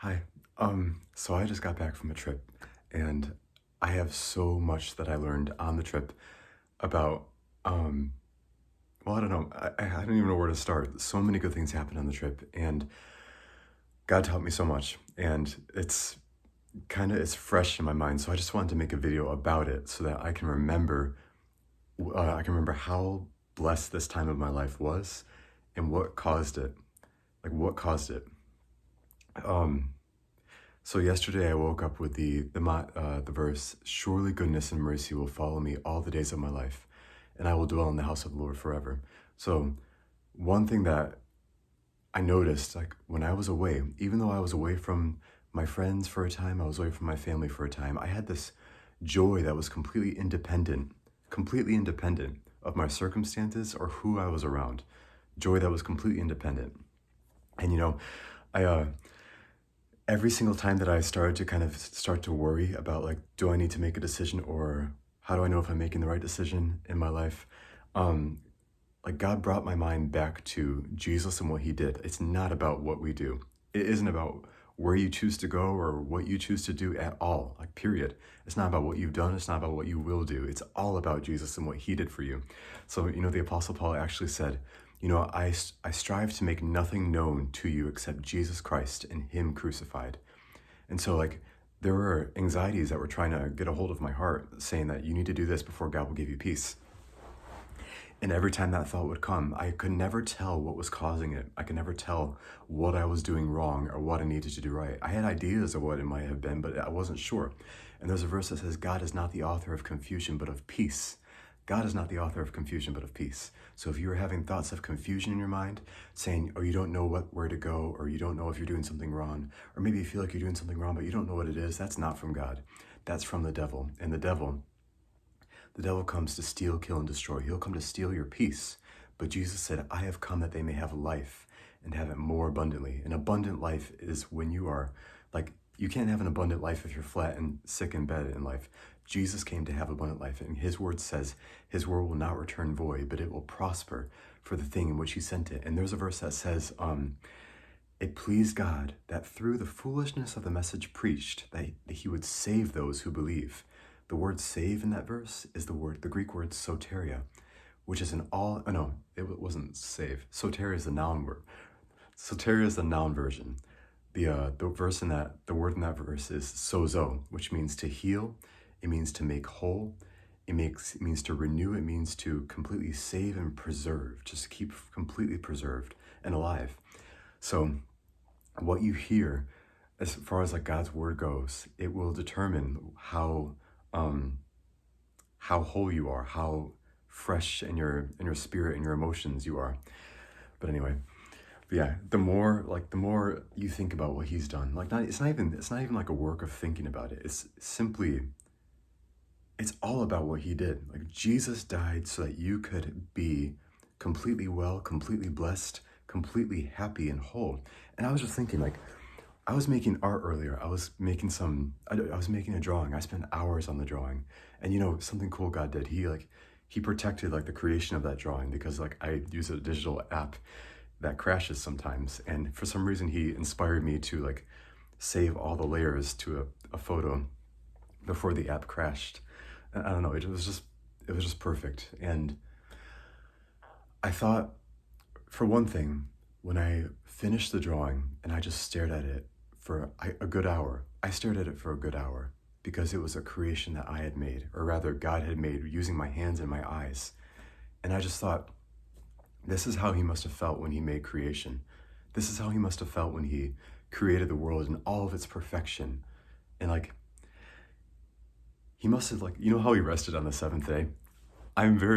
Hi. So I just got back from a trip and I have so much that I learned on the trip about, um, well, I don't know. I don't even know where to start. So many good things happened on the trip and God taught me so much and it's fresh in my mind. So I just wanted to make a video about it so that I can remember how blessed this time of my life was and what caused it. Like what caused it. Um, So yesterday I woke up with the verse, "Surely goodness and mercy will follow me all the days of my life, and I will dwell in the house of the Lord forever." So one thing that I noticed, like when I was away, even though I was away from my friends for a time, I was away from my family for a time, I had this joy that was completely independent of my circumstances or who I was around. Joy that was completely independent. And I every single time that I started to kind of start to worry about like, do I need to make a decision or how do I know if I'm making the right decision in my life? Um, like God brought my mind back to Jesus and what he did. It's not about what we do. It isn't about where you choose to go or what you choose to do at all, like period. It's not about what you've done. It's not about what you will do. It's all about Jesus and what he did for you. So, the Apostle Paul actually said, I strive to make nothing known to you except Jesus Christ and him crucified. And so like there were anxieties that were trying to get a hold of my heart saying that you need to do this before God will give you peace. And every time that thought would come, I could never tell what was causing it. I could never tell what I was doing wrong or what I needed to do right. I had ideas of what it might have been, but I wasn't sure. And there's a verse that says, God is not the author of confusion, but of peace. God is not the author of confusion, but of peace. So if you're having thoughts of confusion in your mind, saying, oh, you don't know where to go, or you don't know if you're doing something wrong, or maybe you feel like you're doing something wrong, but you don't know what it is, that's not from God. That's from the devil. And the devil comes to steal, kill, and destroy. He'll come to steal your peace. But Jesus said, I have come that they may have life and have it more abundantly. An abundant life is when you are like, you can't have an abundant life if you're flat and sick in bed in life. Jesus came to have abundant life, and his word says his word will not return void, but it will prosper for the thing in which he sent it. And there's a verse that says, it pleased God that through the foolishness of the message preached, that he would save those who believe. The word save in that verse is the Greek word soteria, which is no, it wasn't save. Soteria is the noun word. Soteria is the noun version. The word in that verse is sozo, which means to heal. It means to make whole. It means to renew. It means to completely save and preserve, just keep completely preserved and alive. So what you hear, as far as like God's word goes, it will determine how whole you are, how fresh in your spirit and your emotions you are. But anyway, yeah, the more you think about what he's done, like it's not even like a work of thinking about it. It's all about what he did. Like Jesus died so that you could be completely well, completely blessed, completely happy and whole. And I was just thinking, like, I was making art earlier. I was making a drawing. I spent hours on the drawing. And something cool God did. He protected like the creation of that drawing because like I use a digital app that crashes sometimes. And for some reason he inspired me to like save all the layers to a photo before the app crashed. I don't know, it was just perfect. And I thought, for one thing, when I finished the drawing and I just stared at it for a good hour, I stared at it for a good hour because it was a creation that I had made, or rather God had made using my hands and my eyes. And I just thought, this is how he must have felt when he made creation. This is how he must have felt when he created the world in all of its perfection. And like, he must have like, how he rested on the seventh day? I'm very